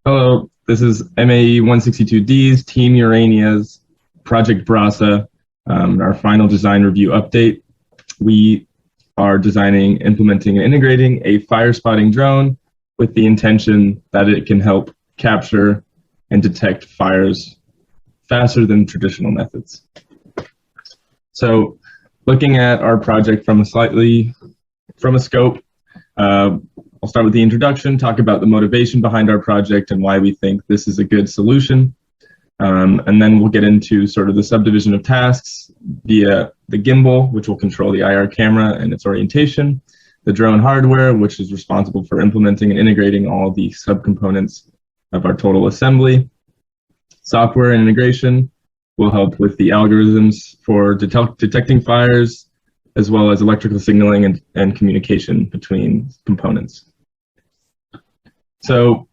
Hello, this is MAE 162D's Team Urania's Project Brasa, our final design review update. We are designing, implementing, and integrating a fire spotting drone with the intention that it can help capture and detect fires faster than traditional methods. So looking at our project from a scope, I'll start with the introduction, talk about the motivation behind our project and why we think this is a good solution. And then we'll get into sort of the subdivision of tasks via the gimbal, which will control the IR camera and its orientation, the drone hardware, which is responsible for implementing and integrating all the subcomponents of our total assembly. Software and integration will help with the algorithms for detecting fires, as well as electrical signaling and communication between components. So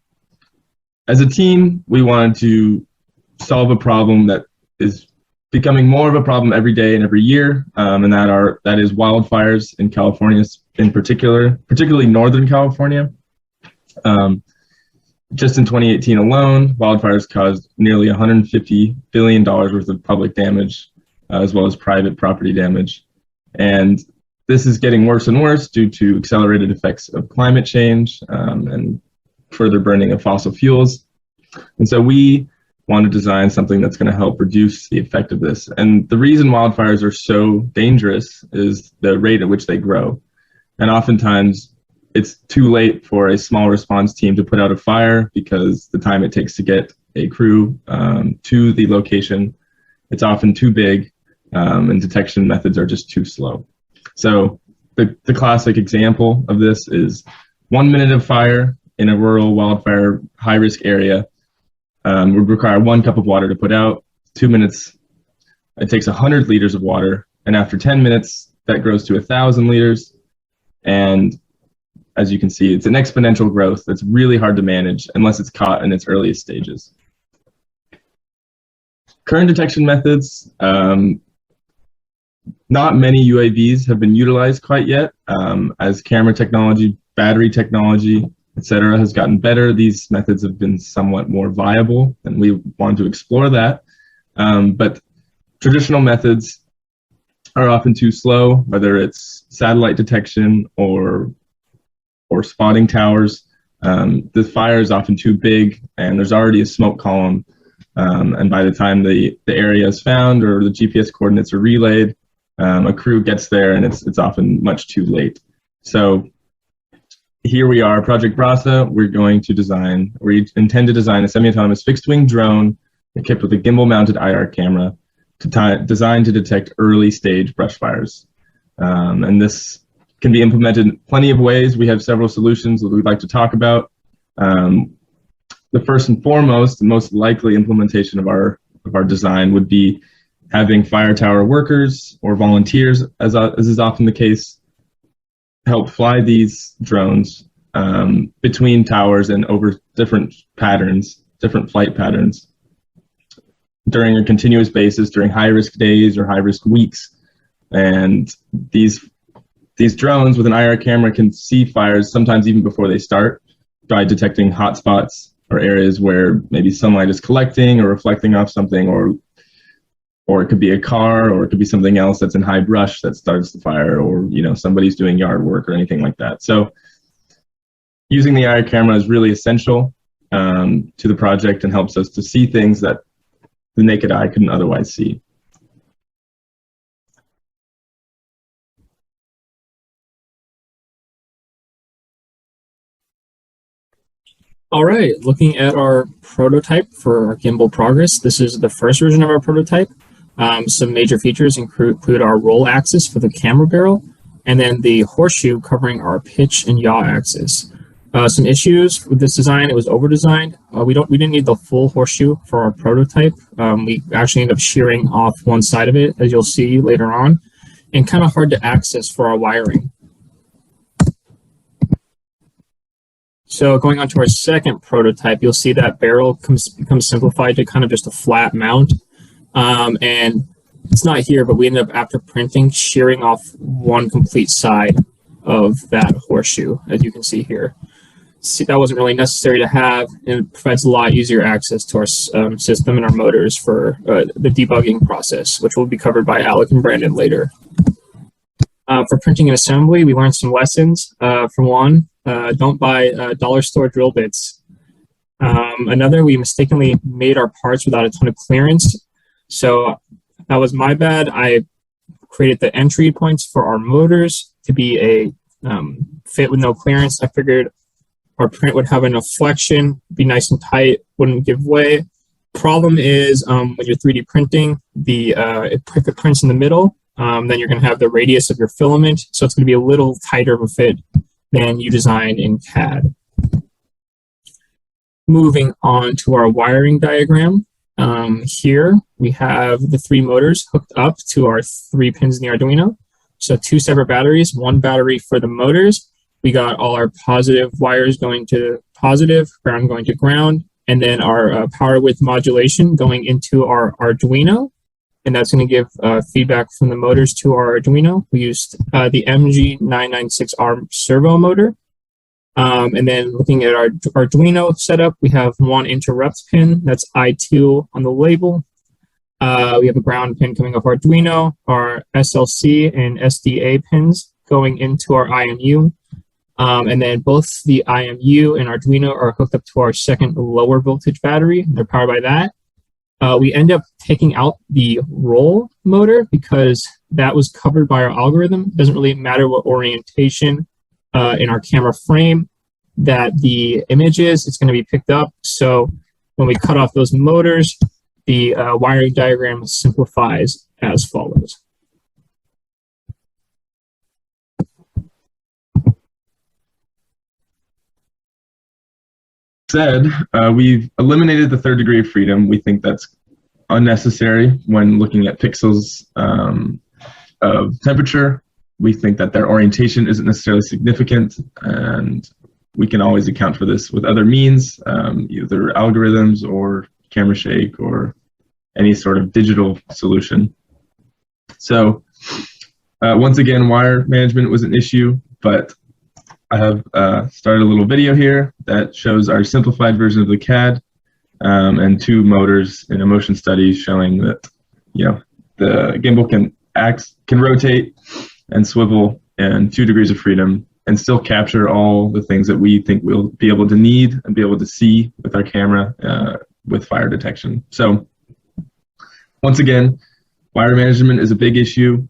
as a team, we wanted to solve a problem that is becoming more of a problem every day and every year, and that is wildfires in California in particular, particularly Northern California. Just in 2018 alone, wildfires caused nearly $150 billion worth of public damage, as well as private property damage. And this is getting worse and worse due to accelerated effects of climate change and further burning of fossil fuels. And so we want to design something that's going to help reduce the effect of this. And the reason wildfires are so dangerous is the rate at which they grow. And oftentimes it's too late for a small response team to put out a fire because the time it takes to get a crew to the location, it's often too big. And detection methods are just too slow. So the classic example of this is 1 minute of fire in a rural wildfire high-risk area would require 1 cup of water to put out. 2 minutes, it takes 100 liters of water. And after 10 minutes, that grows to 1,000 liters. And as you can see, it's an exponential growth that's really hard to manage unless it's caught in its earliest stages. Current detection methods, not many UAVs have been utilized quite yet. As camera technology, battery technology, etc., has gotten better, these methods have been somewhat more viable, and we want to explore that. But traditional methods are often too slow, whether it's satellite detection or spotting towers. The fire is often too big, and there's already a smoke column. And by the time the area is found or the GPS coordinates are relayed, a crew gets there and it's often much too late. So here we are, Project Brasa. We intend to design a semi-autonomous fixed-wing drone equipped with a gimbal-mounted IR camera designed to detect early-stage brush fires. And this can be implemented in plenty of ways. We have several solutions that we'd like to talk about. The first and foremost, the most likely implementation of our design would be having fire tower workers or volunteers, as is often the case, help fly these drones between towers and over different flight patterns during a continuous basis during high-risk days or high-risk weeks. And these drones with an IR camera can see fires sometimes even before they start by detecting hotspots or areas where maybe sunlight is collecting or reflecting off something, or it could be a car, or it could be something else that's in high brush that starts the fire, or somebody's doing yard work or anything like that. So using the IR camera is really essential to the project and helps us to see things that the naked eye couldn't otherwise see. All right, looking at our prototype for our gimbal progress, this is the first version of our prototype. Some major features include our roll axis for the camera barrel, and then the horseshoe covering our pitch and yaw axis. Some issues with this design: it was over-designed. We didn't need the full horseshoe for our prototype. We actually ended up shearing off one side of it, as you'll see later on, and kind of hard to access for our wiring. So going on to our second prototype, you'll see that barrel becomes simplified to kind of just a flat mount. And it's not here, but we ended up, after printing, shearing off one complete side of that horseshoe, as you can see here. that wasn't really necessary to have, and it provides a lot easier access to our system and our motors for the debugging process, which will be covered by Alec and Brandon later. For printing and assembly, we learned some lessons. For one, don't buy dollar store drill bits. Another, we mistakenly made our parts without a ton of clearance. So that was my bad. I created the entry points for our motors to be a fit with no clearance. I figured our print would have enough flexion, be nice and tight, wouldn't give way. Problem is, when you're 3D printing, if it prints in the middle, then you're going to have the radius of your filament, so it's going to be a little tighter of a fit than you designed in CAD. Moving on to our wiring diagram. Here we have the 3 motors hooked up to our 3 pins in the Arduino. So 2 separate batteries, 1 battery for the motors. We got all our positive wires going to positive, ground going to ground, and then our power width modulation going into our Arduino. And that's going to give feedback from the motors to our Arduino. We used the MG996R servo motor. And then looking at our Arduino setup, we have 1 interrupt pin, that's I2 on the label. We have a ground pin coming off Arduino, our SLC and SDA pins going into our IMU. And then both the IMU and Arduino are hooked up to our second lower voltage battery. They're powered by that. We end up taking out the roll motor because that was covered by our algorithm. It doesn't really matter what orientation in our camera frame that the image is, it's going to be picked up. So when we cut off those motors, the wiring diagram simplifies as follows. We've eliminated the 3rd degree of freedom. We think that's unnecessary when looking at pixels of temperature. We think that their orientation isn't necessarily significant, and we can always account for this with other means, either algorithms or camera shake or any sort of digital solution. So once again, wire management was an issue, but I have started a little video here that shows our simplified version of the CAD and 2 motors in a motion study showing that the gimbal can rotate and swivel in 2 degrees of freedom and still capture all the things that we think we'll be able to need and be able to see with our camera with fire detection. So once again, wire management is a big issue.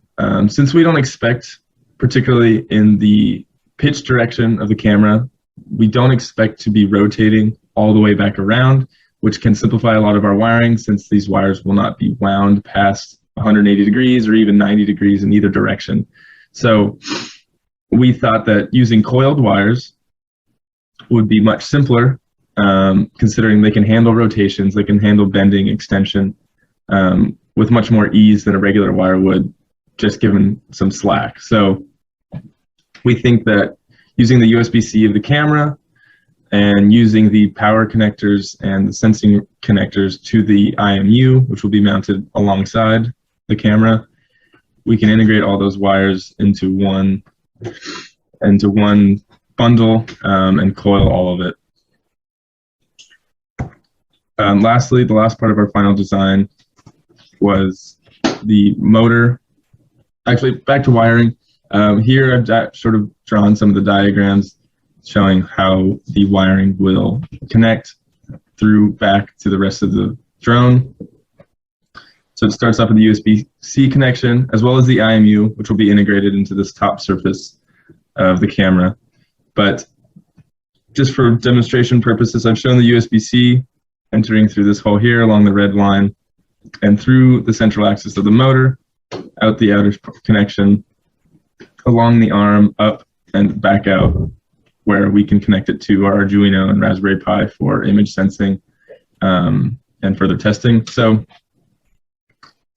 Since we don't expect, particularly in the pitch direction of the camera, we don't expect to be rotating all the way back around, which can simplify a lot of our wiring since these wires will not be wound past 180 degrees or even 90 degrees in either direction. So we thought that using coiled wires would be much simpler, considering they can handle rotations, they can handle bending, extension, with much more ease than a regular wire would, just given some slack. So we think that using the USB-C of the camera and using the power connectors and the sensing connectors to the IMU, which will be mounted alongside the camera, we can integrate all those wires into one bundle and coil all of it. Lastly, the last part of our final design was the motor. Actually, back to wiring. Here I've sort of drawn some of the diagrams showing how the wiring will connect through back to the rest of the drone. So it starts off with the USB-C connection, as well as the IMU, which will be integrated into this top surface of the camera. But just for demonstration purposes, I've shown the USB-C entering through this hole here along the red line and through the central axis of the motor, out the outer connection, along the arm, up and back out, where we can connect it to our Arduino and Raspberry Pi for image sensing and further testing. So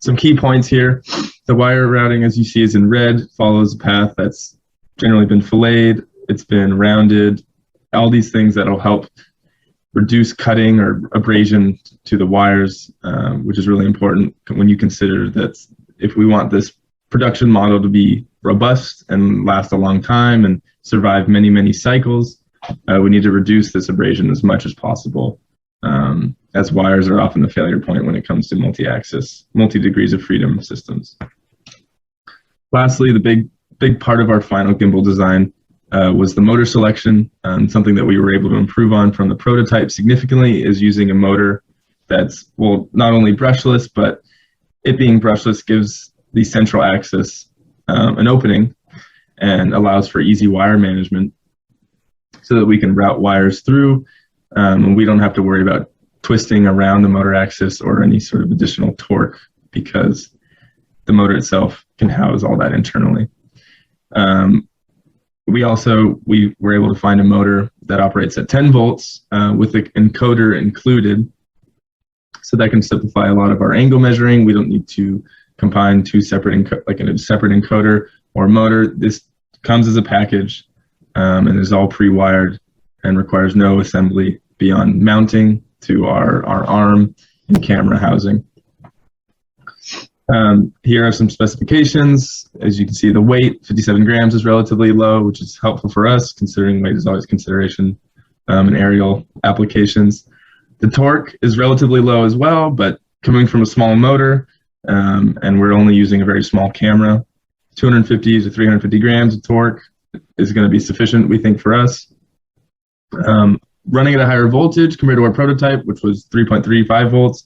some key points here. The wire routing, as you see, is in red, follows a path that's generally been filleted, it's been rounded, all these things that will help reduce cutting or abrasion to the wires, which is really important when you consider that if we want this production model to be robust and last a long time and survive many, many cycles, we need to reduce this abrasion as much as possible, as wires are often the failure point when it comes to multi-degrees of freedom systems. Lastly, the big part of our final gimbal design was the motor selection. Something that we were able to improve on from the prototype significantly is using a motor that's, well, not only brushless, but it being brushless gives the central axis an opening and allows for easy wire management so that we can route wires through and we don't have to worry about twisting around the motor axis or any sort of additional torque because the motor itself can house all that internally. We were able to find a motor that operates at 10 volts with the encoder included, so that can simplify a lot of our angle measuring. We don't need to combine two separate, like in a separate encoder or motor. This comes as a package and is all pre-wired and requires no assembly beyond mounting to our arm and camera housing. Here are some specifications. As you can see, the weight, 57 grams, is relatively low, which is helpful for us, considering weight is always a consideration in aerial applications. The torque is relatively low as well, but coming from a small motor, and we're only using a very small camera, 250 to 350 grams of torque is going to be sufficient, we think, for us. Running at a higher voltage compared to our prototype, which was 3.35 volts,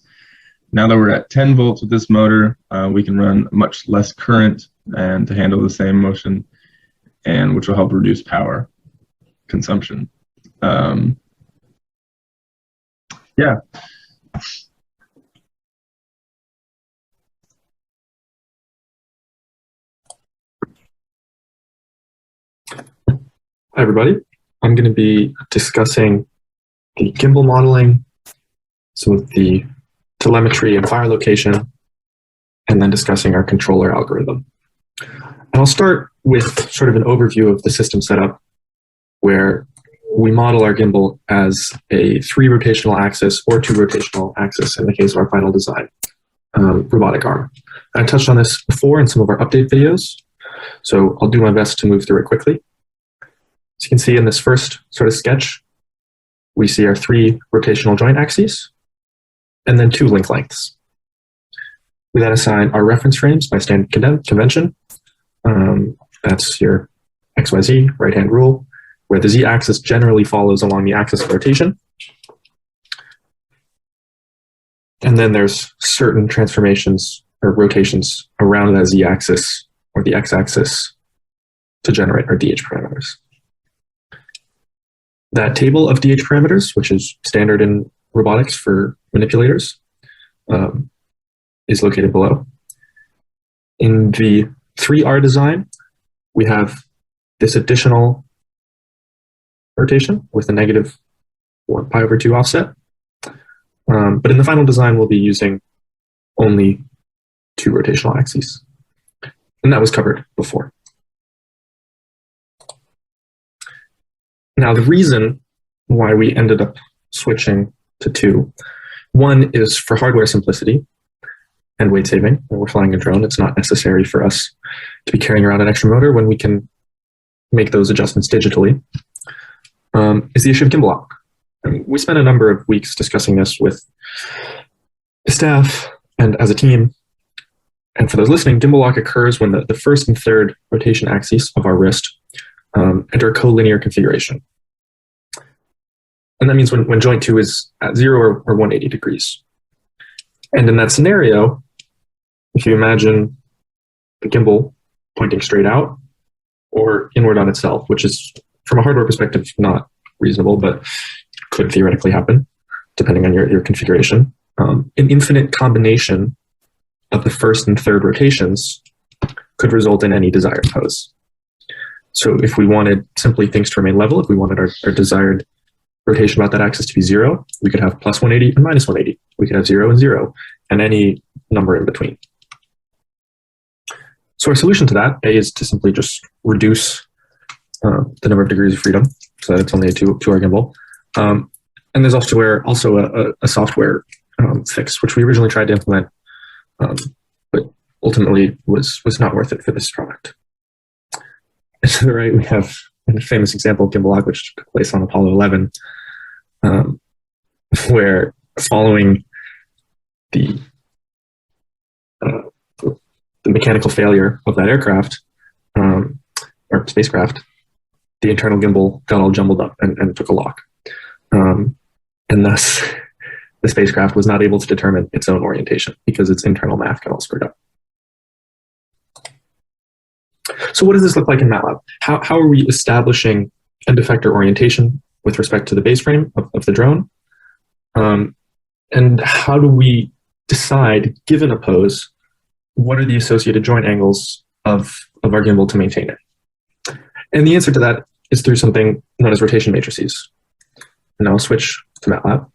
now that we're at 10 volts with this motor, we can run much less current and to handle the same motion, and which will help reduce power consumption. Yeah. Hi, everybody. I'm going to be discussing the gimbal modeling, some of the telemetry and fire location, and then discussing our controller algorithm. And I'll start with sort of an overview of the system setup, where we model our gimbal as a 3 rotational axis or 2 rotational axis in the case of our final design robotic arm. I touched on this before in some of our update videos, so I'll do my best to move through it quickly. As you can see in this first sort of sketch, we see our 3 rotational joint axes and then 2 link lengths. We then assign our reference frames by standard convention. That's your XYZ right-hand rule, where the z-axis generally follows along the axis of rotation. And then there's certain transformations or rotations around that z-axis or the x-axis to generate our DH parameters. That table of DH parameters, which is standard in robotics for manipulators, is located below. In the 3R design, we have this additional rotation with a negative 1 pi over 2 offset. But in the final design, we'll be using only 2 rotational axes. And that was covered before. Now, the reason why we ended up switching to 2, one is for hardware simplicity and weight saving. When we're flying a drone, it's not necessary for us to be carrying around an extra motor when we can make those adjustments digitally. Is the issue of gimbal lock. And we spent a number of weeks discussing this with the staff and as a team. And for those listening, gimbal lock occurs when the first and third rotation axes of our wrist enter a collinear configuration. And that means when joint 2 is at 0 or 180 degrees. And in that scenario, if you imagine the gimbal pointing straight out or inward on itself, which is, from a hardware perspective, not reasonable, but could theoretically happen, depending on your configuration, an infinite combination of the first and third rotations could result in any desired pose. So if we wanted simply things to remain level, if we wanted our desired rotation about that axis to be 0, we could have plus 180 and minus 180. We could have 0 and 0, and any number in between. So our solution to that, A, is to simply just reduce the number of degrees of freedom, so that it's only a 2R gimbal. And there's also a software fix, which we originally tried to implement, but ultimately was not worth it for this product. And to the right, we have a famous example of gimbal lock, which took place on Apollo 11, where following the mechanical failure of that aircraft or spacecraft, the internal gimbal got all jumbled up and took a lock. And thus, the spacecraft was not able to determine its own orientation because its internal math got all screwed up. So what does this look like in MATLAB? How are we establishing end effector orientation with respect to the base frame of the drone? And how do we decide, given a pose, what are the associated joint angles of our gimbal to maintain it? And the answer to that is through something known as rotation matrices. And now I'll switch to MATLAB.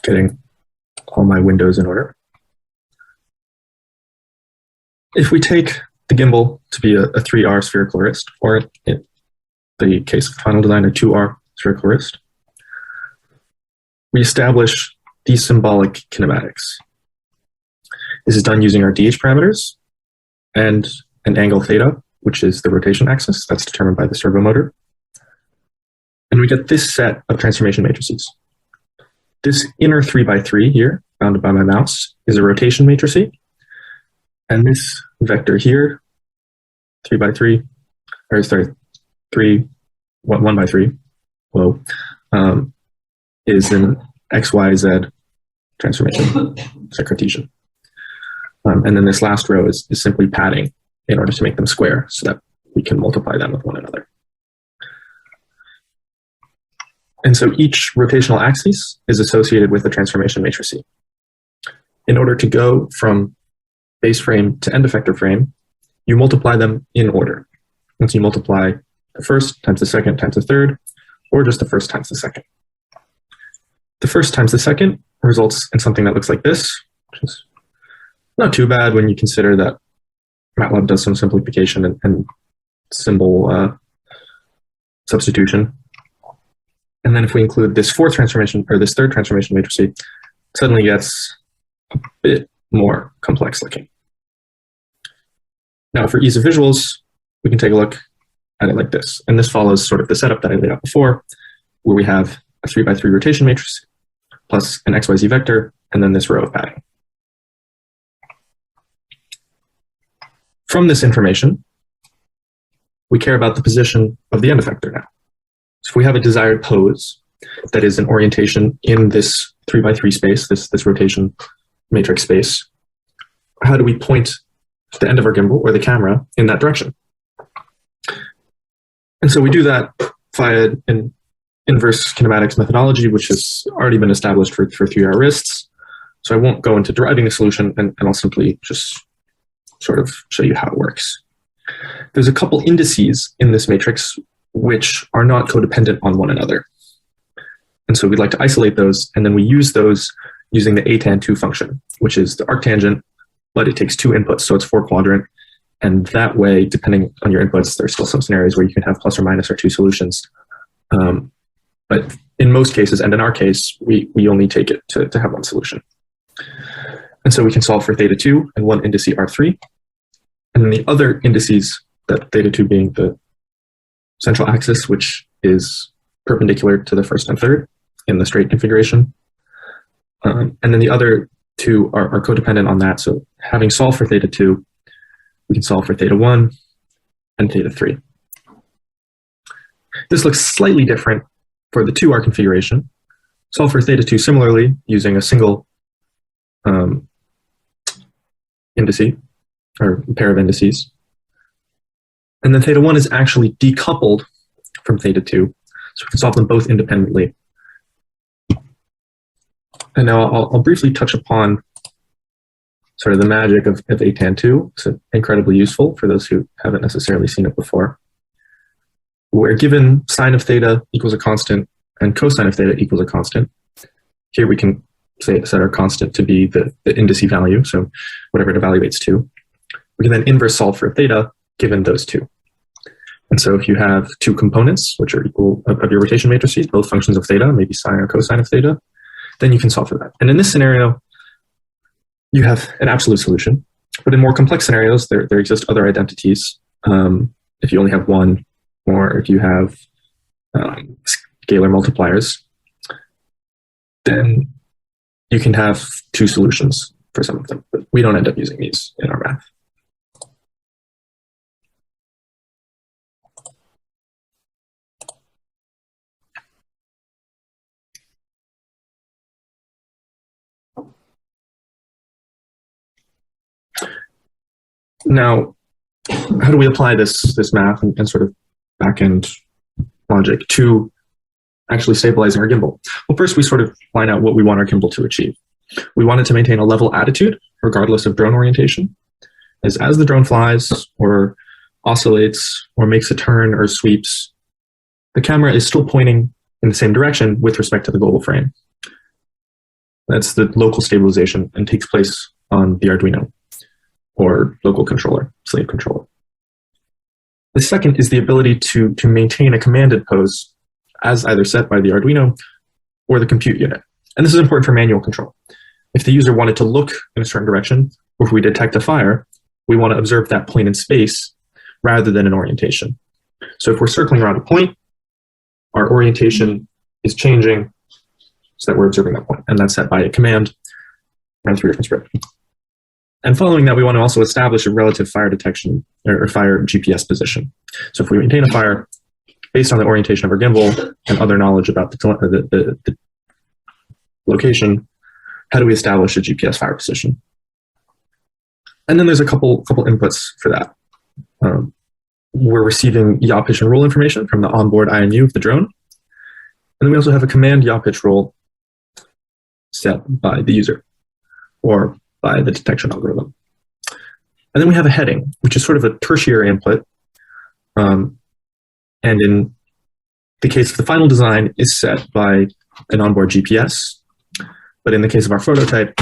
Getting all my windows in order. If we take the gimbal to be a 3R spherical wrist, or in the case of final design, a 2R spherical wrist, we establish these symbolic kinematics. This is done using our DH parameters and an angle theta, which is the rotation axis that's determined by the servo motor. And we get this set of transformation matrices. This inner 3x3 here, bounded by my mouse, is a rotation matrix. And this vector here, 3x3, or sorry, 1x3, whoa, is an XYZ transformation, it's a Cartesian. And then this last row is simply padding in order to make them square so that we can multiply them with one another. And so each rotational axis is associated with a transformation matrix. In order to go from base frame to end effector frame, you multiply them in order. And so you multiply the first times the second times the third, or just the first times the second. The first times the second results in something that looks like this, which is not too bad when you consider that MATLAB does some simplification and symbol substitution. And then if we include this fourth transformation, or this third transformation matrix, it suddenly gets a bit more complex looking. Now, for ease of visuals, we can take a look at it like this. And this follows sort of the setup that I laid out before, where we have a 3x3 rotation matrix plus an XYZ vector, and then this row of padding. From this information, we care about the position of the end effector now. So if we have a desired pose that is an orientation in this 3x3 space, this rotation matrix space, how do we point the end of our gimbal or the camera in that direction? And so we do that via an inverse kinematics methodology, which has already been established for 3R wrists. So I won't go into deriving the solution, and I'll simply just sort of show you how it works. There's a couple indices in this matrix which are not codependent on one another. And so we'd like to isolate those, and then we use those using the atan2 function, which is the arctangent, but it takes two inputs, so it's 4-quadrant. And that way, depending on your inputs, there's still some scenarios where you can have plus or minus or two solutions. But in most cases, and in our case, we only take it to have one solution. And so we can solve for theta2 and one indice R3. And then the other indices, that theta2 being the central axis, which is perpendicular to the first and third in the straight configuration. And then the other two are codependent on that. So having solved for theta2, we can solve for theta1 and theta3. This looks slightly different for the 2R configuration. Solve for theta2 similarly using a single indice or pair of indices. And then theta1 is actually decoupled from theta2. So we can solve them both independently. And now I'll briefly touch upon sort of the magic of atan2. It's incredibly useful for those who haven't necessarily seen it before. Where given sine of theta equals a constant and cosine of theta equals a constant, here we can set our constant to be the indice value, so whatever it evaluates to. We can then inverse solve for theta given those two. And so if you have two components, which are equal of your rotation matrices, both functions of theta, maybe sine or cosine of theta, then you can solve for that. And in this scenario, you have an absolute solution. But in more complex scenarios, there exist other identities. If you only have one, or if you have scalar multipliers, then you can have two solutions for some of them. But we don't end up using these in our math. Now, how do we apply this math and sort of back-end logic to actually stabilizing our gimbal? Well, first we sort of line out what we want our gimbal to achieve. We want it to maintain a level attitude regardless of drone orientation. As the drone flies or oscillates or makes a turn or sweeps, the camera is still pointing in the same direction with respect to the global frame. That's the local stabilization and takes place on the Arduino or local controller, slave controller. The second is the ability to maintain a commanded pose as either set by the Arduino or the compute unit. And this is important for manual control. If the user wanted to look in a certain direction, or if we detect a fire, we want to observe that point in space rather than an orientation. So if we're circling around a point, our orientation is changing so that we're observing that point. And that's set by a command around 3 different spread. And following that, we want to also establish a relative fire detection or fire GPS position. So if we maintain a fire based on the orientation of our gimbal and other knowledge about the location, how do we establish a GPS fire position? And then there's a couple inputs for that. We're receiving yaw pitch and roll information from the onboard IMU of the drone. And then we also have a command yaw pitch roll set by the user or by the detection algorithm. And then we have a heading, which is sort of a tertiary input. And in the case of the final design is set by an onboard GPS. But in the case of our prototype,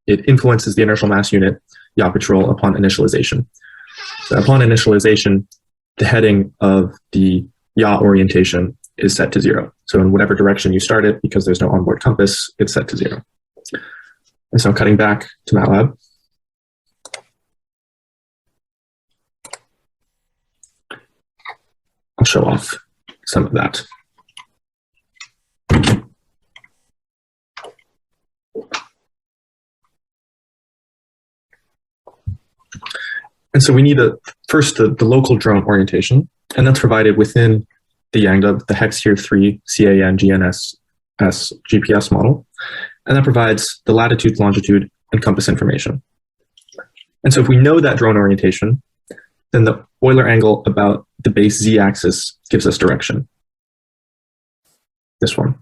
it influences the inertial mass unit yaw pitch roll upon initialization. So upon initialization, the heading of the yaw orientation is set to 0. So in whatever direction you start it, because there's no onboard compass, it's set to 0. And so cutting back to MATLAB, I'll show off some of that. And so we need first the local drone orientation, and that's provided within the Yangda, the hex here 3 CAN GNSS GPS model. And that provides the latitude, longitude, and compass information. And so if we know that drone orientation, then the Euler angle about the base z-axis gives us direction. This one.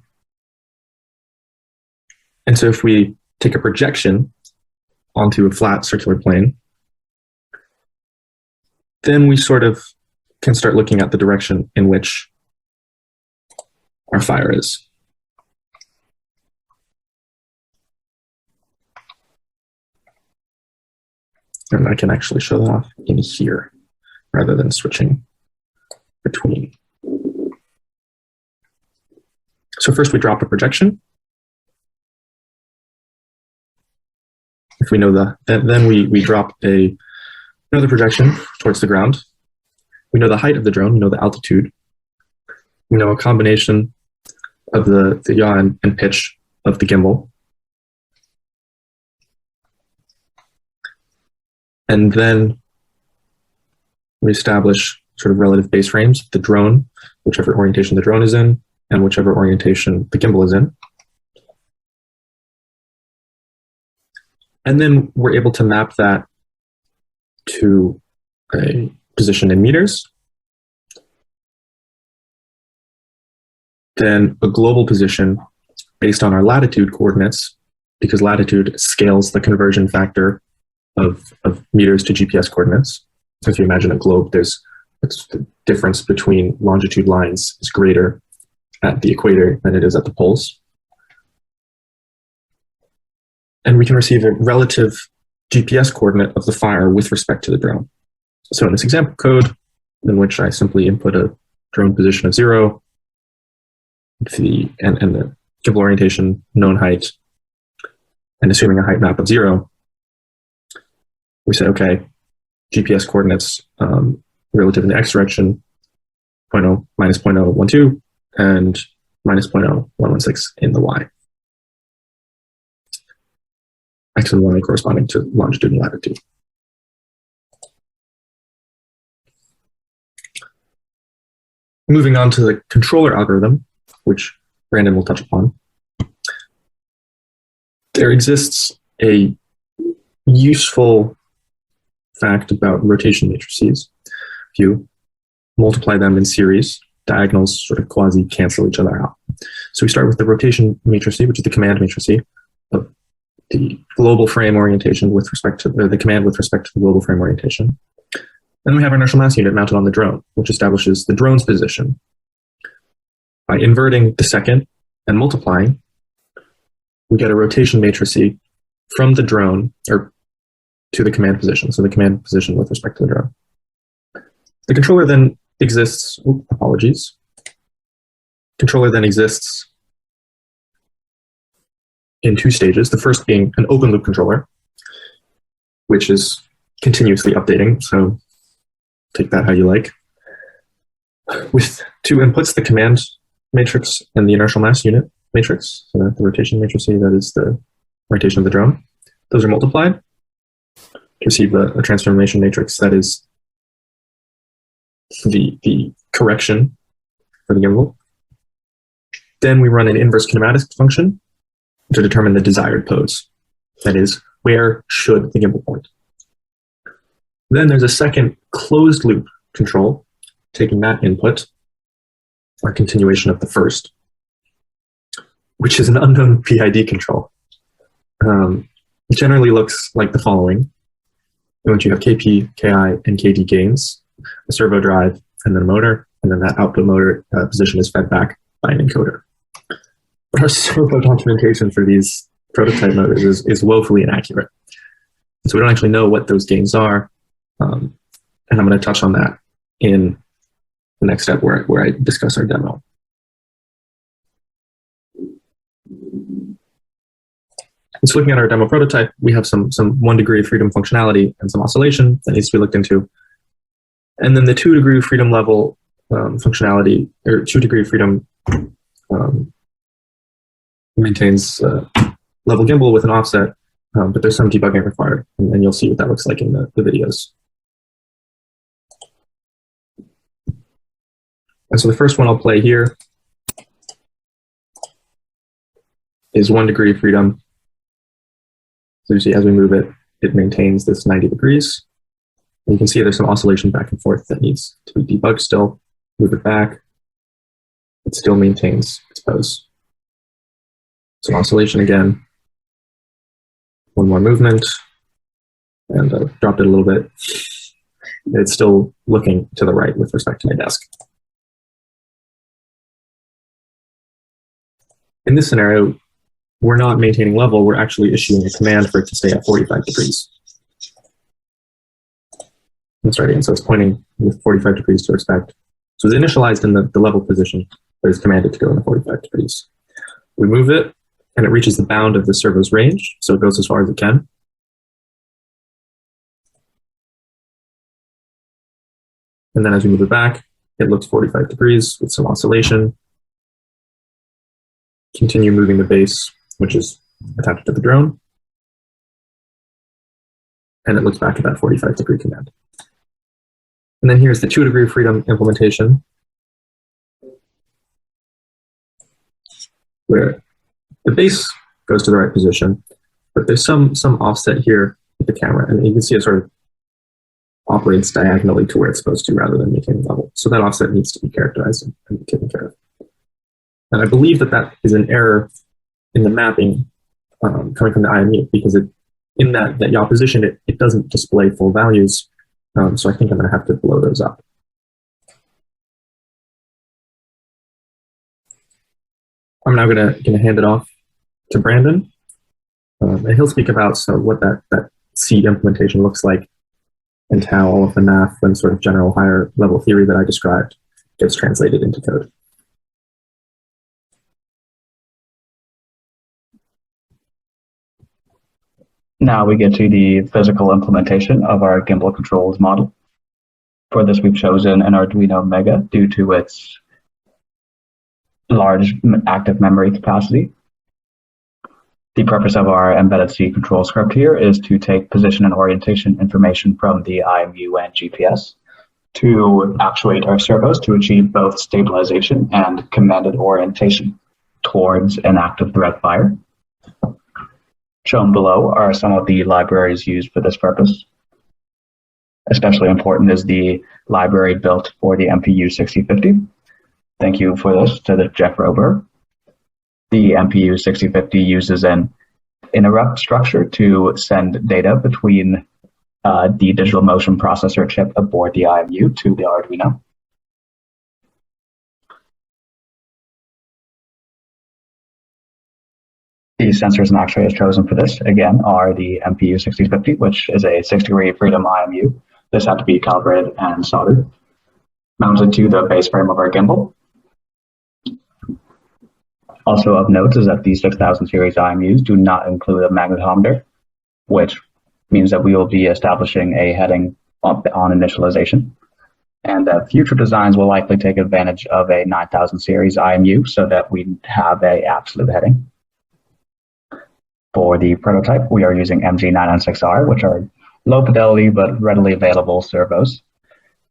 And so if we take a projection onto a flat circular plane, then we sort of can start looking at the direction in which our fire is. And I can actually show that off in here rather than switching between. So first we drop a projection. If we know then we drop another projection towards the ground. We know the height of the drone, we know the altitude. We know a combination of the yaw and pitch of the gimbal. And then we establish sort of relative base frames of the drone, whichever orientation the drone is in, and whichever orientation the gimbal is in. And then we're able to map that to a position in meters, then a global position based on our latitude coordinates, because latitude scales the conversion factor of meters to GPS coordinates. So if you imagine a globe, the difference between longitude lines is greater at the equator than it is at the poles. And we can receive a relative GPS coordinate of the fire with respect to the drone. So in this example code, in which I simply input a drone position of 0, and the gimbal orientation, known height, and assuming a height map of 0, we say, okay, GPS coordinates relative in the x direction, minus 0.012, and minus 0.0116 in the y. X and y corresponding to longitude and latitude. Moving on to the controller algorithm, which Brandon will touch upon. There exists a useful fact about rotation matrices. If you multiply them in series, diagonals sort of quasi-cancel each other out. So we start with the rotation matrice, which is the command matrice of the global frame orientation with respect to the command with respect to the global frame orientation. Then we have our inertial mass unit mounted on the drone, which establishes the drone's position. By inverting the second and multiplying, we get a rotation matrice from the drone or to the command position. So the command position with respect to the drone. The controller then exists, Controller then exists in 2 stages. The first being an open loop controller, which is continuously updating. So take that how you like. With 2 inputs, the command matrix and the inertial mass unit matrix, so the rotation matrix, that is the rotation of the drone. Those are multiplied to receive a transformation matrix that is the correction for the gimbal. Then we run an inverse kinematics function to determine the desired pose. That is, where should the gimbal point? Then there's a second closed loop control, taking that input, our continuation of the first, which is an unknown PID control. It generally looks like the following, in which you have KP, KI, and KD gains, a servo drive, and then a motor, and then that output motor position is fed back by an encoder. But our servo documentation for these prototype motors is woefully inaccurate. So we don't actually know what those gains are, and I'm going to touch on that in the next step where I discuss our demo. Just looking at our demo prototype, we have some 1 degree of freedom functionality and some oscillation that needs to be looked into. And then the 2 degree of freedom level functionality, or 2 degree of freedom maintains level gimbal with an offset, but there's some debugging required, and you'll see what that looks like in the videos. And so the first one I'll play here is 1 degree of freedom. So you see as we move it, it maintains this 90 degrees. And you can see there's some oscillation back and forth that needs to be debugged still. Move it back. It still maintains its pose. Some oscillation again. 1 more movement. And dropped it a little bit. It's still looking to the right with respect to my desk. In this scenario, we're not maintaining level, we're actually issuing a command for it to stay at 45 degrees. Let's start again. So it's pointing with 45 degrees to respect. So it's initialized in the level position, but it's commanded to go in the 45 degrees. We move it, and it reaches the bound of the servo's range, so it goes as far as it can. And then as we move it back, it looks 45 degrees with some oscillation. Continue moving the base, which is attached to the drone. And it looks back at that 45 degree command. And then here's the 2 degree freedom implementation, where the base goes to the right position, but there's some offset here with the camera, and you can see it sort of operates diagonally to where it's supposed to rather than maintaining level. So that offset needs to be characterized and taken care of. And I believe that is an error in the mapping coming from the IMU, because in that yaw position, it doesn't display full values. So I think I'm going to have to blow those up. I'm now going to hand it off to Brandon, and he'll speak about what that C implementation looks like and how all of the math and sort of general higher level theory that I described gets translated into code. Now we get to the physical implementation of our gimbal controls model. For this, we've chosen an Arduino Mega due to its large active memory capacity. The purpose of our embedded C control script here is to take position and orientation information from the IMU and GPS to actuate our servos to achieve both stabilization and commanded orientation towards an active threat fire. Shown below are some of the libraries used for this purpose. Especially important is the library built for the MPU 6050. Thank you for this to the Jeff Rober. The MPU 6050 uses an interrupt structure to send data between the digital motion processor chip aboard the IMU to the Arduino. The sensors and actuators chosen for this, again, are the MPU 6050, which is a 6-degree freedom IMU. This had to be calibrated and soldered, mounted to the base frame of our gimbal. Also of note is that these 6000 series IMUs do not include a magnetometer, which means that we will be establishing a heading on initialization. And that future designs will likely take advantage of a 9000 series IMU so that we have an absolute heading. For the prototype, we are using MG996R, which are low fidelity but readily available servos.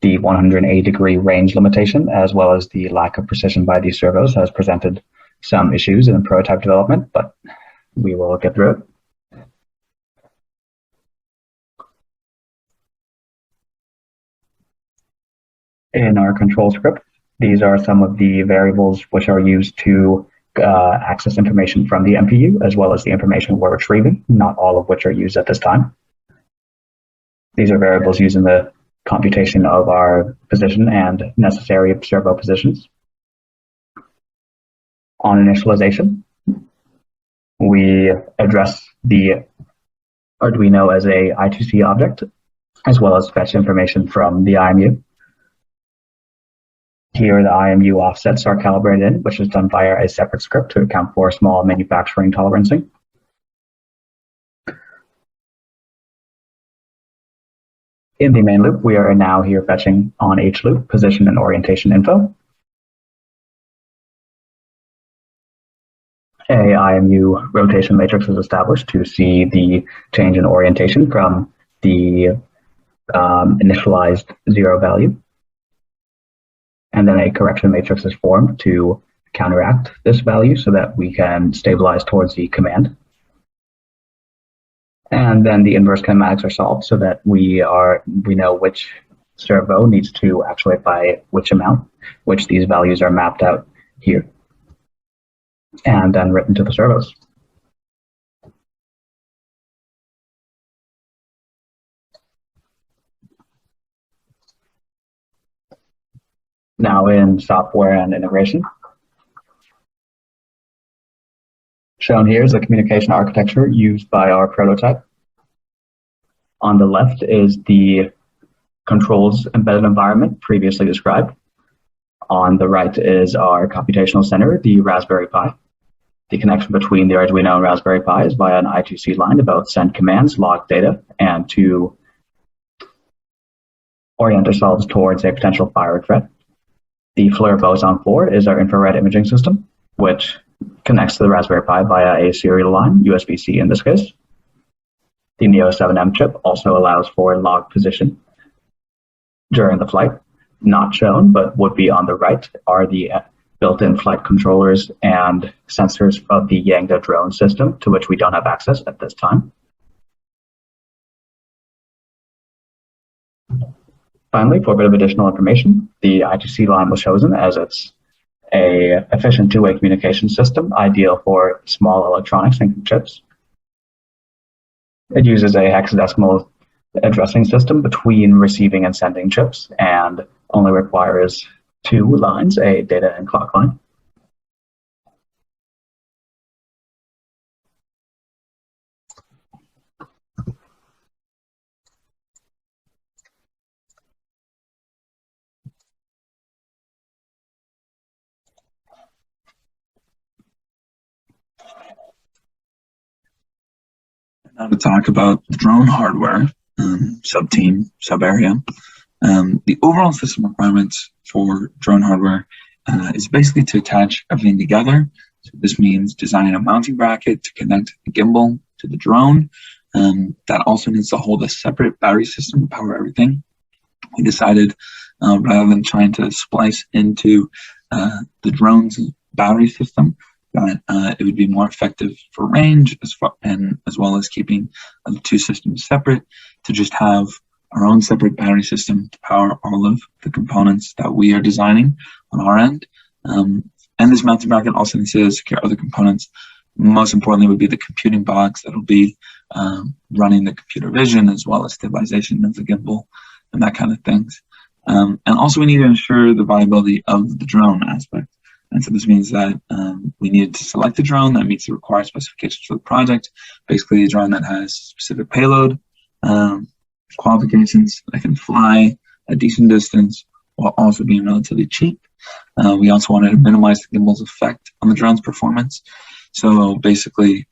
The 180-degree range limitation, as well as the lack of precision by these servos, has presented some issues in prototype development, but we will get through it. In our control script, these are some of the variables which are used to access information from the MPU, as well as the information we're retrieving, not all of which are used at this time. These are variables used in the computation of our position and necessary servo positions. On initialization, we address the Arduino as a I2C object, as well as fetch information from the IMU. Here, the IMU offsets are calibrated in, which is done via a separate script to account for small manufacturing tolerancing. In the main loop, we are now here fetching on each loop position and orientation info. A IMU rotation matrix is established to see the change in orientation from the initialized 0 value. And then a correction matrix is formed to counteract this value so that we can stabilize towards the command. And then the inverse kinematics are solved so that we know which servo needs to actuate by which amount, which these values are mapped out here, and then written to the servos. Now in software and integration. Shown here is the communication architecture used by our prototype. On the left is the controls embedded environment previously described. On the right is our computational center, the Raspberry Pi. The connection between the Arduino and Raspberry Pi is via an I2C line to both send commands, log data, and to orient ourselves towards a potential fire threat. The FLIR boson 4 is our infrared imaging system, which connects to the Raspberry Pi via a serial line, USB-C in this case. The Neo 7M chip also allows for log position during the flight. Not shown, but would be on the right, are the built-in flight controllers and sensors of the Yangda drone system, to which we don't have access at this time. Finally, for a bit of additional information, the I2C line was chosen as it's an efficient two-way communication system, ideal for small electronics and chips. It uses a hexadecimal addressing system between receiving and sending chips, and only requires 2 lines, a data and clock line. Now to talk about the drone hardware, sub-team, sub-area. The overall system requirements for drone hardware is basically to attach everything together. So this means designing a mounting bracket to connect the gimbal to the drone. That also needs to hold a separate battery system to power everything. We decided rather than trying to splice into the drone's battery system, that it would be more effective for range as well as keeping the two systems separate, to just have our own separate battery system to power all of the components that we are designing on our end. And this mounting bracket also needs to secure other components. Most importantly would be the computing box that will be running the computer vision as well as stabilization of the gimbal and that kind of things. And also we need to ensure the viability of the drone aspect. And so this means that we needed to select a drone that meets the required specifications for the project, basically a drone that has specific payload, qualifications, that can fly a decent distance while also being relatively cheap. We also wanted to minimize the gimbal's effect on the drone's performance. So basically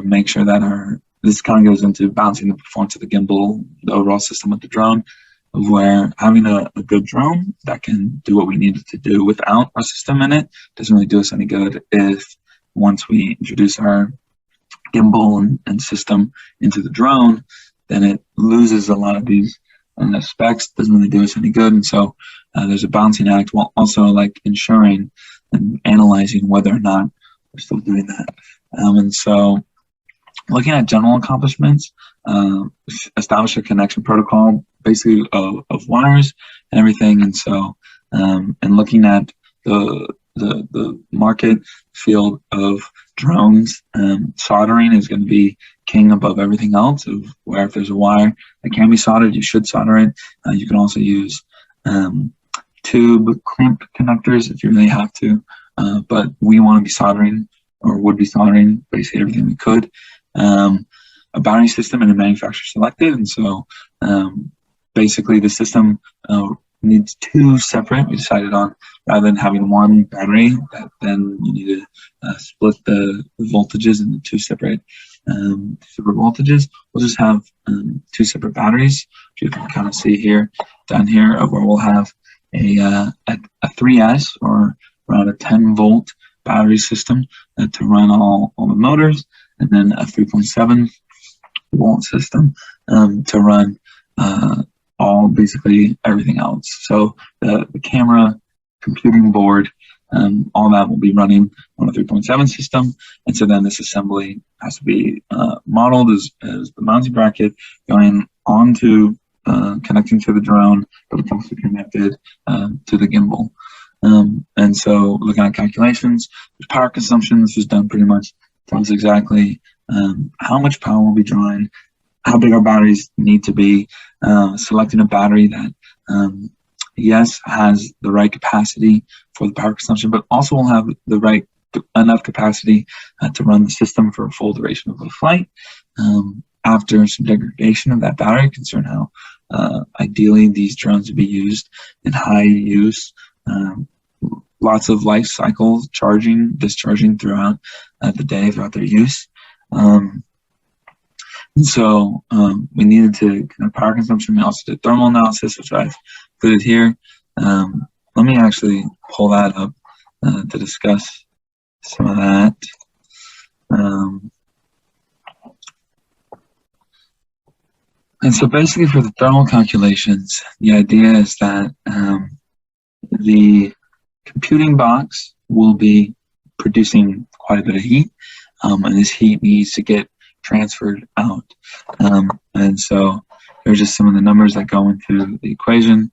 make sure that this kind of goes into balancing the performance of the gimbal, the overall system of the drone, where having a good drone that can do what we needed to do without our system in it doesn't really do us any good if once we introduce our gimbal and system into the drone, then it loses a lot of these specs, doesn't really do us any good. And so there's a balancing act while also like ensuring and analyzing whether or not we're still doing that. And so looking at general accomplishments, establish a connection protocol basically of wires and everything. And so and looking at the market field of drones, soldering is going to be king above everything else, of where if there's a wire that can be soldered, you should solder it. You can also use tube clamp connectors if you really have to, but we want to be soldering, or would be soldering, basically everything we could. A battery system and a manufacturer selected, and so basically the system needs two separate. We decided on, rather than having one battery, that then you need to split the voltages into two separate voltages. We'll just have two separate batteries, which you can kind of see here, down here, of where we'll have a 3S, or around a 10-volt battery system to run all the motors, and then a 3.7-volt system to run basically everything else. So the camera, computing board, all that will be running on a 3.7 system. And so then this assembly has to be modeled as the mounting bracket going onto connecting to the drone, but it's also connected to the gimbal. And so looking at calculations, power consumption, this was done pretty much, tells exactly how much power will be drawing, how big our batteries need to be, selecting a battery that, yes, has the right capacity for the power consumption, but also will have the right enough capacity to run the system for a full duration of the flight. After some degradation of that battery, concern how ideally these drones would be used in high use, lots of life cycles, charging, discharging throughout the day, throughout their use. And so we needed to kind of power consumption. We also did thermal analysis, which I've included here. Let me actually pull that up to discuss some of that. And so basically for the thermal calculations, the idea is that the computing box will be producing quite a bit of heat, and this heat needs to get transferred out. And so there's just some of the numbers that go into the equation.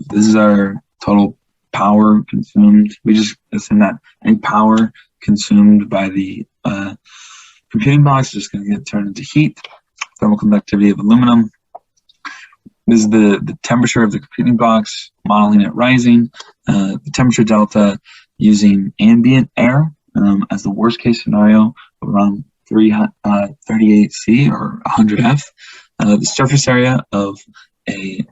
This is our total power consumed. We just assume that any power consumed by the computing box is just going to get turned into heat. Thermal conductivity of aluminum. This is the temperature of the computing box, modeling it rising. The temperature delta using ambient air as the worst case scenario of around 38 C or 100 F. The surface area of a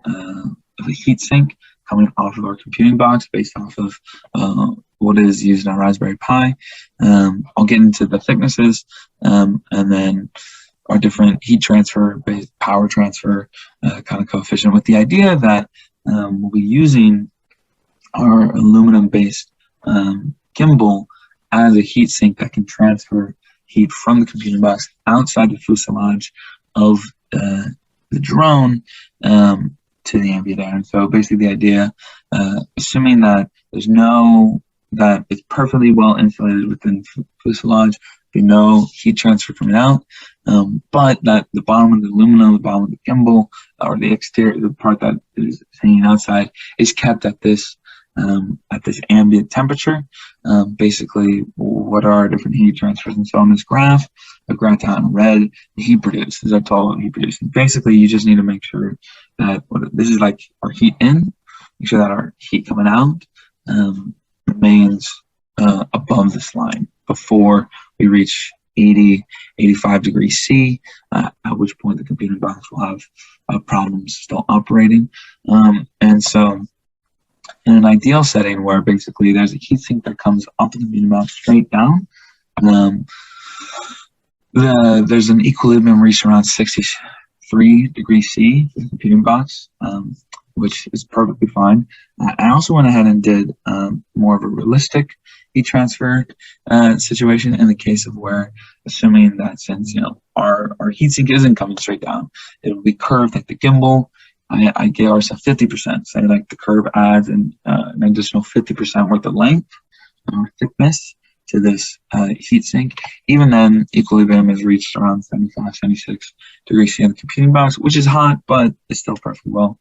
heat sink coming off of our computing box based off of what is used in our Raspberry Pi. I'll get into the thicknesses and then our different heat transfer, power transfer kind of coefficient, with the idea that we'll be using our aluminum-based gimbal as a heat sink that can transfer heat from the computing box outside the fuselage of the drone to the ambient air. And so basically the idea, assuming that that it's perfectly well insulated within fuselage, there'll be no heat transfer coming out, but that the bottom of the aluminum, the bottom of the gimbal, or the exterior, the part that is hanging outside, is kept at this ambient temperature. Basically, what are our different heat transfers? And so on this graph, I've graphed out in red the heat produced. These are total heat produced. And basically, you just need to make sure that this is like our heat in, make sure that our heat coming out remains above this line before we reach 80, 85 degrees C, at which point the computing box will have problems still operating. And so in an ideal setting where basically there's a heatsink that comes off the computing box straight down, there's an equilibrium reached around 63 degrees C for the computing box, which is perfectly fine. I also went ahead and did more of a realistic heat transfer situation in the case of where, assuming that since our heatsink isn't coming straight down, it will be curved like the gimbal. I gave ourselves 50%. Say like the curve adds an additional 50% worth of length or thickness to this heatsink. Even then, equilibrium is reached around 75, 76 degrees C in the computing box, which is hot, but it's still perfectly well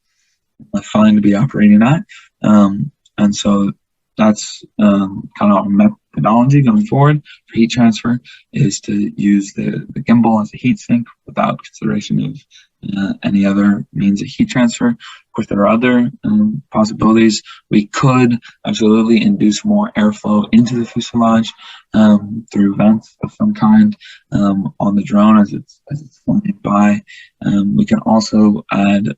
fine to be operating at. And so that's kind of our methodology going forward for heat transfer, is to use the gimbal as a heat sink without consideration of any other means of heat transfer. Of course, there are other possibilities. We could absolutely induce more airflow into the fuselage through vents of some kind on the drone as it's flying by. We can also add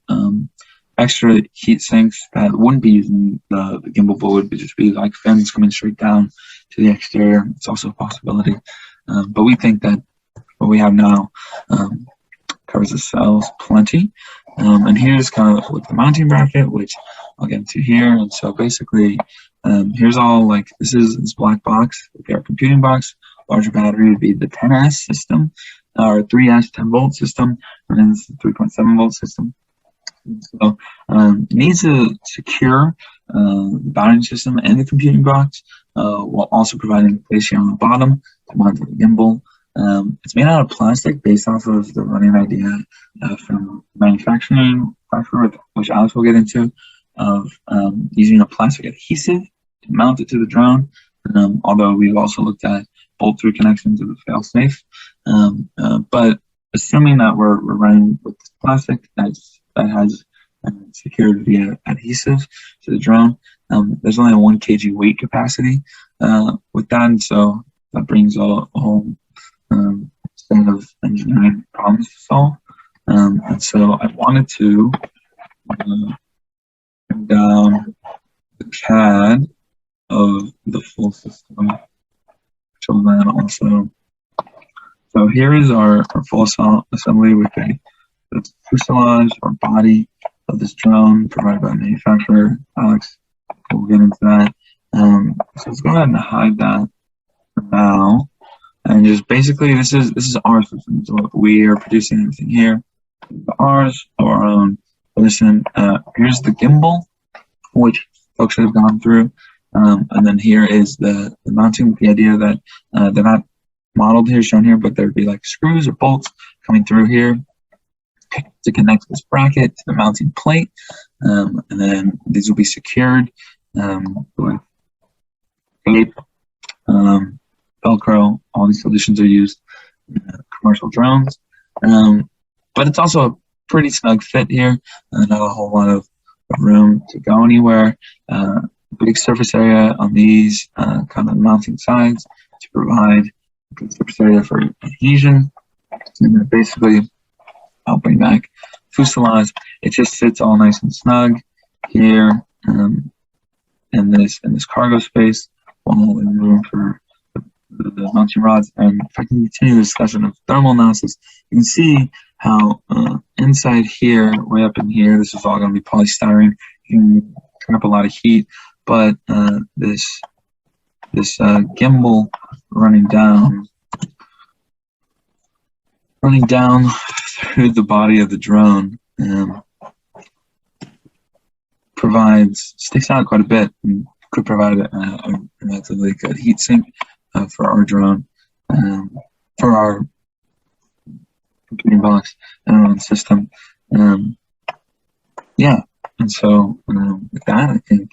extra heat sinks that wouldn't be using the gimbal, but would just be like fins coming straight down to the exterior. It's also a possibility. But we think that what we have now covers the cells plenty. And here's kind of with the mounting bracket, which I'll get into here. And so basically, here's all like, this is this black box, would be our computing box. Larger battery would be the 10S system, or 3S 10 volt system, and then this is the 3.7 volt system. So it needs to secure the battery system and the computing box while also providing place here on the bottom to mount the gimbal. It's made out of plastic based off of the running idea from manufacturing software, which Alex will get into, of using a plastic adhesive to mount it to the drone. Although we've also looked at bolt-through connections of the fail-safe. But assuming that we're running with this plastic that has secured via adhesive to the drone, there's only a 1 kg weight capacity with that, and so that brings a whole set of engineering problems to solve. And so I wanted to bring down the CAD of the full system. So then also, so here is our full assembly with the fuselage or body of this drone provided by the manufacturer. Alex will get into that. So let's go ahead and hide that for now. And just basically, this is our system. So we are producing everything here. Ours or our own. Listen, here's the gimbal, which folks have gone through. And then here is the mounting, with the idea that they're not modeled here, shown here, but there'd be like screws or bolts coming through here to connect this bracket to the mounting plate. And then these will be secured with tape, Velcro. All these solutions are used in commercial drones. But it's also a pretty snug fit here, and not a whole lot of room to go anywhere. Big surface area on these kind of mounting sides to provide a good surface area for adhesion. And then basically, I'll bring back fuselage. It just sits all nice and snug here in this cargo space, while in room for the mounting rods. And if I can continue the discussion of thermal analysis, you can see how inside here, way up in here, this is all going to be polystyrene. You can turn up a lot of heat, but this gimbal running down through the body of the drone sticks out quite a bit and could provide a relatively good heat sink for our drone, for our computing box system. Yeah, and so with that, I think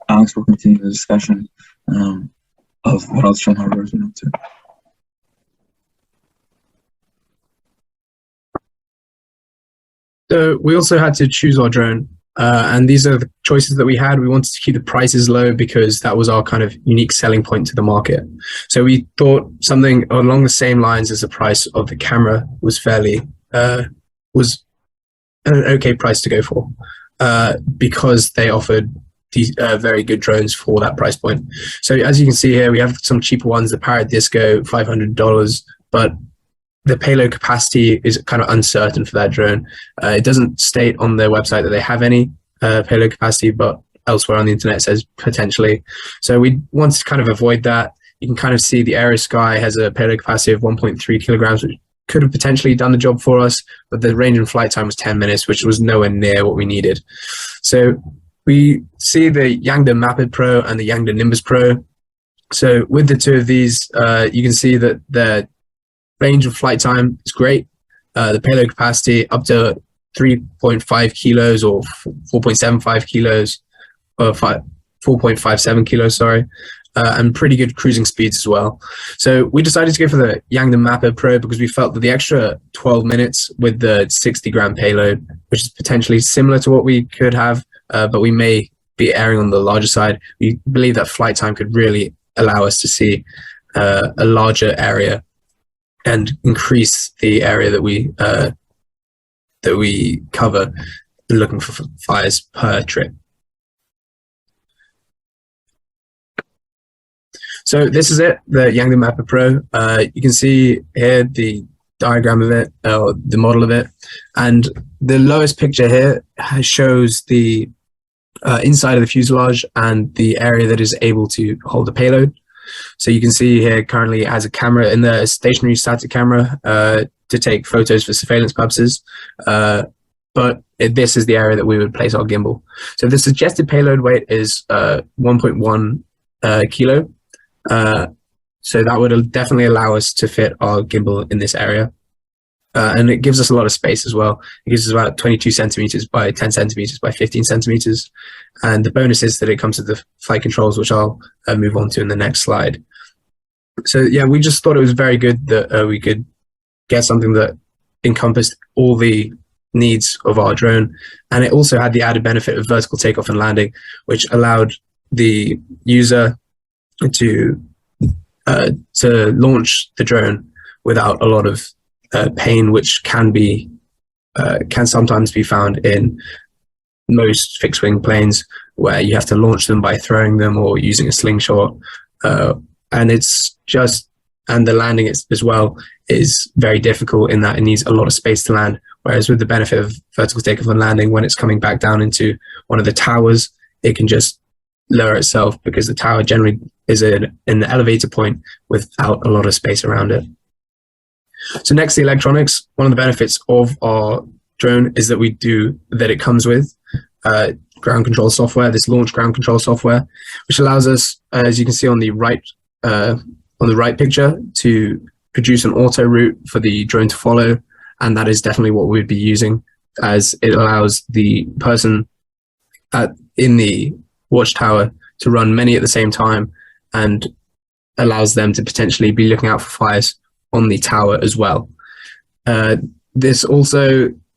Alex will continue the discussion of what else drone hardware has been up to. So we also had to choose our drone, and these are the choices that we had. We wanted to keep the prices low because that was our kind of unique selling point to the market. So we thought something along the same lines as the price of the camera was was an okay price to go for, because they offered these very good drones for that price point. So as you can see here, we have some cheaper ones, the Parrot Disco, $500, but the payload capacity is kind of uncertain for that drone. It doesn't state on their website that they have any payload capacity, but elsewhere on the internet it says potentially. So we want to kind of avoid that. You can kind of see the Aerosky has a payload capacity of 1.3 kilograms, which could have potentially done the job for us, but the range and flight time was 10 minutes, which was nowhere near what we needed. So we see the Yangda Mapid Pro and the Yangda Nimbus Pro. So with the two of these, you can see that the range of flight time is great. The payload capacity up to 3.5 kilos or 4.75 kilos, or 4.57 kilos, sorry, and pretty good cruising speeds as well. So we decided to go for the Yangda Mapper Pro because we felt that the extra 12 minutes with the 60-gram payload, which is potentially similar to what we could have, but we may be erring on the larger side. We believe that flight time could really allow us to see a larger area and increase the area that we cover looking for fires per trip. So this is it, the Yangda Mapper Pro. You can see here the diagram of it, or the model of it, and the lowest picture here shows the inside of the fuselage and the area that is able to hold the payload. So you can see here currently it has a camera in there, a stationary static camera to take photos for surveillance purposes. But this is the area that we would place our gimbal. So the suggested payload weight is 1.1 kilo. So that would definitely allow us to fit our gimbal in this area. And it gives us a lot of space as well. It gives us about 22 centimeters by 10 centimeters by 15 centimeters. And the bonus is that it comes with the flight controls, which I'll move on to in the next slide. So yeah, we just thought it was very good that we could get something that encompassed all the needs of our drone. And it also had the added benefit of vertical takeoff and landing, which allowed the user to launch the drone without a lot of pain, which can sometimes be found in most fixed wing planes, where you have to launch them by throwing them or using a slingshot, and the landing as well is very difficult in that it needs a lot of space to land. Whereas with the benefit of vertical takeoff and landing, when it's coming back down into one of the towers, it can just lower itself because the tower generally is in the elevator point without a lot of space around it. So next, the electronics. One of the benefits of our drone is that it comes with ground control software, this launch ground control software, which allows us, as you can see on the right picture, to produce an auto route for the drone to follow, and that is definitely what we'd be using, as it allows the person in the watchtower to run many at the same time and allows them to potentially be looking out for fires on the tower as well.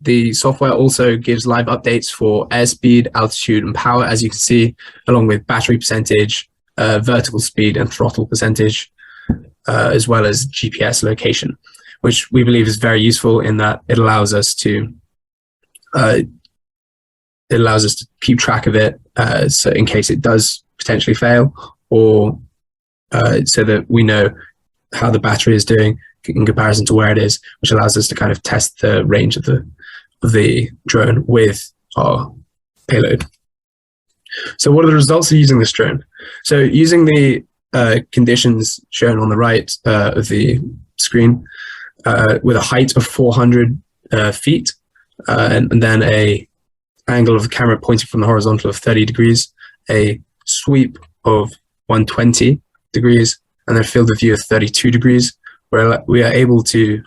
The software also gives live updates for airspeed, altitude, and power, as you can see, along with battery percentage, vertical speed, and throttle percentage, as well as GPS location, which we believe is very useful in that it allows us to keep track of it, so in case it does potentially fail, or so that we know how the battery is doing in comparison to where it is, which allows us to kind of test the range of the drone with our payload. So what are the results of using this drone? So using the conditions shown on the right of the screen, with a height of 400 feet, and then a angle of the camera pointing from the horizontal of 30 degrees, a sweep of 120 degrees, and then a field of view of 32 degrees, where we are able to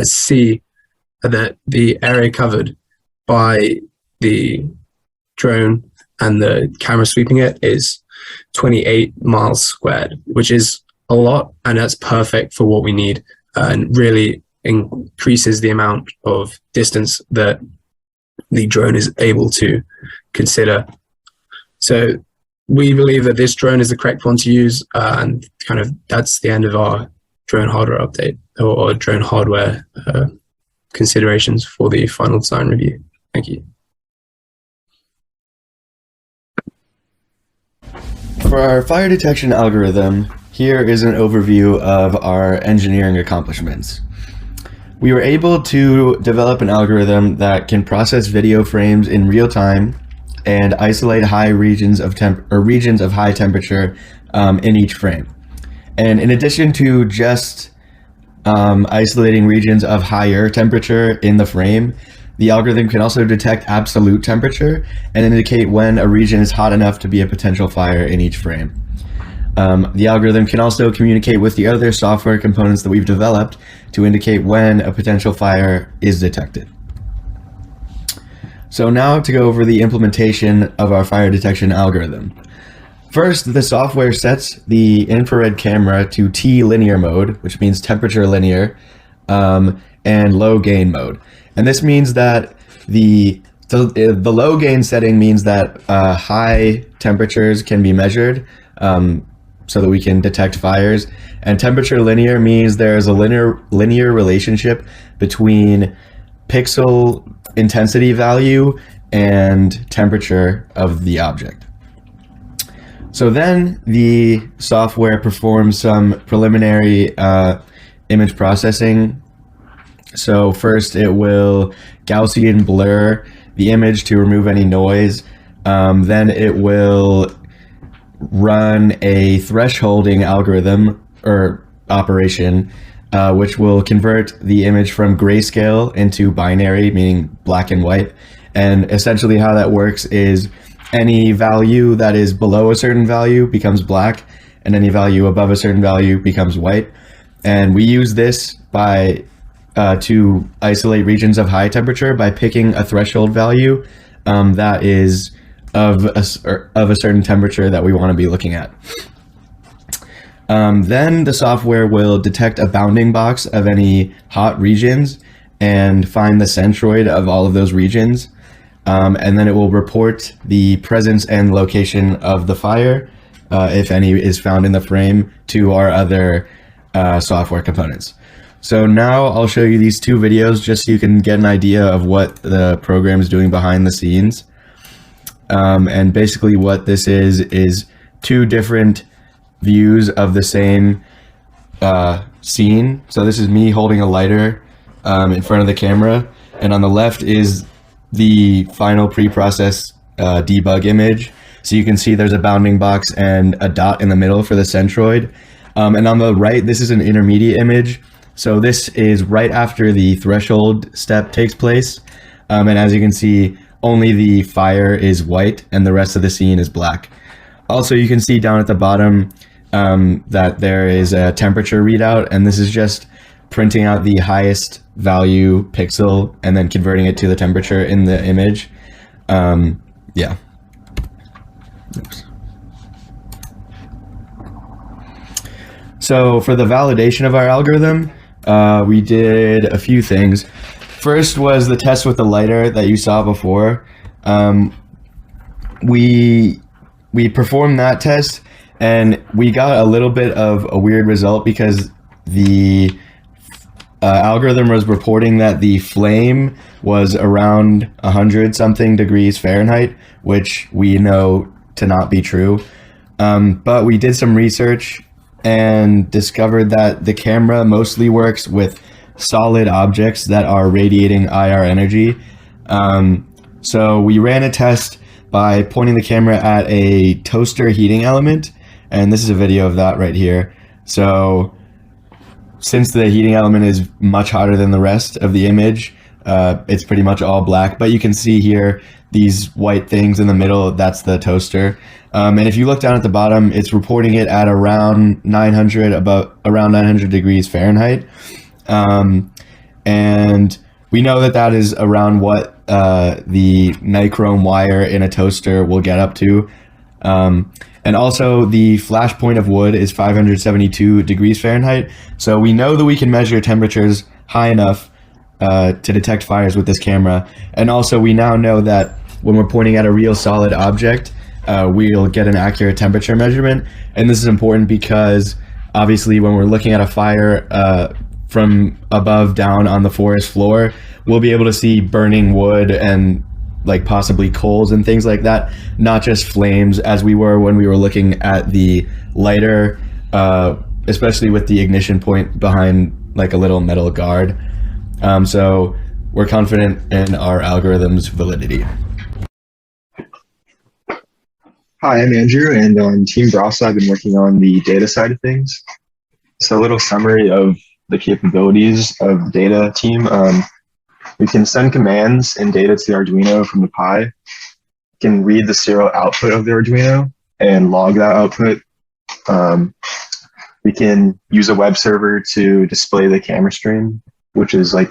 see that the area covered by the drone and the camera sweeping it is 28 miles squared, which is a lot, and that's perfect for what we need, and really increases the amount of distance that the drone is able to consider. So we believe that this drone is the correct one to use, and kind of that's the end of our drone hardware update, or drone hardware considerations for the final design review. Thank you. For our fire detection algorithm, here is an overview of our engineering accomplishments. We were able to develop an algorithm that can process video frames in real time and isolate high regions of regions of high temperature in each frame. And in addition to just isolating regions of higher temperature in the frame, the algorithm can also detect absolute temperature and indicate when a region is hot enough to be a potential fire in each frame. The algorithm can also communicate with the other software components that we've developed to indicate when a potential fire is detected. So now to go over the implementation of our fire detection algorithm. First, the software sets the infrared camera to T linear mode, which means temperature linear, and low gain mode. And this means that the low gain setting means that high temperatures can be measured so that we can detect fires. And temperature linear means there's a linear relationship between pixel intensity value and temperature of the object. So then the software performs some preliminary image processing. So first it will Gaussian blur the image to remove any noise. Then it will run a thresholding algorithm or operation, which will convert the image from grayscale into binary, meaning black and white. And essentially how that works is any value that is below a certain value becomes black, and any value above a certain value becomes white. And we use this by to isolate regions of high temperature by picking a threshold value that is of a certain temperature that we want to be looking at. Then the software will detect a bounding box of any hot regions and find the centroid of all of those regions. And then it will report the presence and location of the fire, if any is found in the frame, to our other software components. So now I'll show you these two videos just so you can get an idea of what the program is doing behind the scenes. And basically what this is two different views of the same scene. So this is me holding a lighter in front of the camera, and on the left is the final pre-process debug image. So you can see there's a bounding box and a dot in the middle for the centroid. And on the right, this is an intermediate image. So this is right after the threshold step takes place. And as you can see, only the fire is white and the rest of the scene is black. Also, you can see down at the bottom that there is a temperature readout, and this is just printing out the highest value pixel and then converting it to the temperature in the image. Yeah. Oops. So for the validation of our algorithm, we did a few things. First was the test with the lighter that you saw before. We performed that test, and we got a little bit of a weird result because the algorithm was reporting that the flame was around 100 something degrees Fahrenheit, which we know to not be true. But we did some research and discovered that the camera mostly works with solid objects that are radiating IR energy. So we ran a test by pointing the camera at a toaster heating element, and this is a video of that right here. So since the heating element is much hotter than the rest of the image, it's pretty much all black, but you can see here these white things in the middle, that's the toaster. And if you look down at the bottom, it's reporting it at around 900, about around 900 degrees Fahrenheit. And we know that that is around what the nichrome wire in a toaster will get up to. And also the flash point of wood is 572 degrees Fahrenheit. So we know that we can measure temperatures high enough to detect fires with this camera. And also we now know that when we're pointing at a real solid object, we'll get an accurate temperature measurement. And this is important because obviously when we're looking at a fire from above down on the forest floor, we'll be able to see burning wood and like possibly coals and things like that, not just flames as we were when we were looking at the lighter, especially with the ignition point behind like a little metal guard. So we're confident in our algorithm's validity. Hi, I'm Andrew, and on Team Brasa, I've been working on the data side of things. So a little summary of the capabilities of the data team. We can send commands and data to the Arduino from the Pi. We can read the serial output of the Arduino and log that output. We can use a web server to display the camera stream, which is like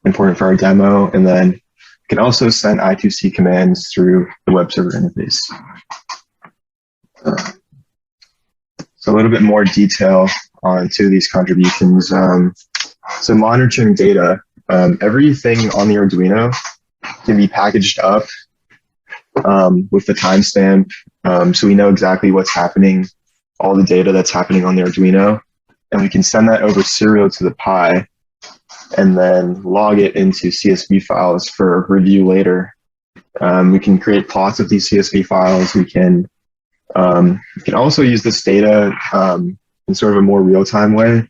important for our demo. And then we can also send I2C commands through the web server interface. So a little bit more detail on two of these contributions. So monitoring data. Everything on the Arduino can be packaged up with the timestamp, so we know exactly what's happening, all the data that's happening on the Arduino, and we can send that over serial to the Pi and then log it into CSV files for review later. We can create plots of these CSV files. We can also use this data in sort of a more real-time way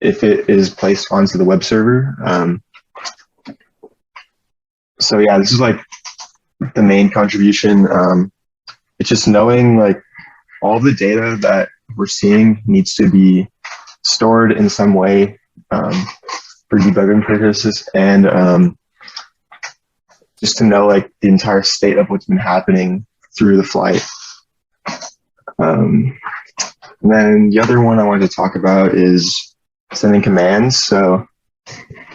if it is placed onto the web server. So yeah, this is like the main contribution. It's just knowing like all the data that we're seeing needs to be stored in some way for debugging purposes, and just to know like the entire state of what's been happening through the flight. And then the other one I wanted to talk about is sending commands. So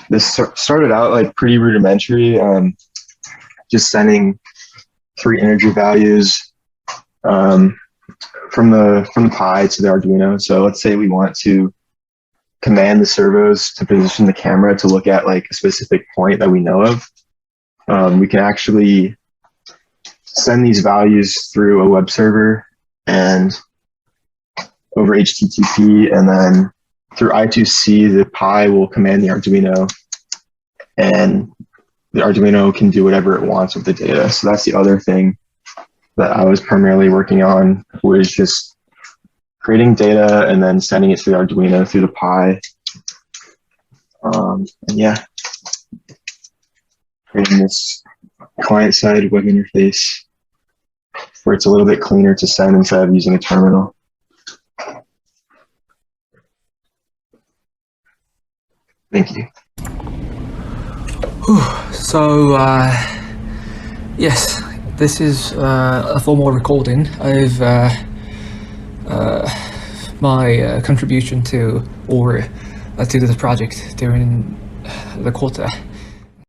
this started out like pretty rudimentary, just sending 3 energy values from the Pi to the Arduino. So let's say we want to command the servos to position the camera to look at like a specific point that we know of. We can actually send these values through a web server and over HTTP, and then through I2C, the Pi will command the Arduino, and the Arduino can do whatever it wants with the data. So that's the other thing that I was primarily working on, was just creating data and then sending it to the Arduino through the Pi. And yeah, creating this client-side web interface where it's a little bit cleaner to send instead of using a terminal. Thank you. So, yes, this is a formal recording of my contribution to this project during the quarter.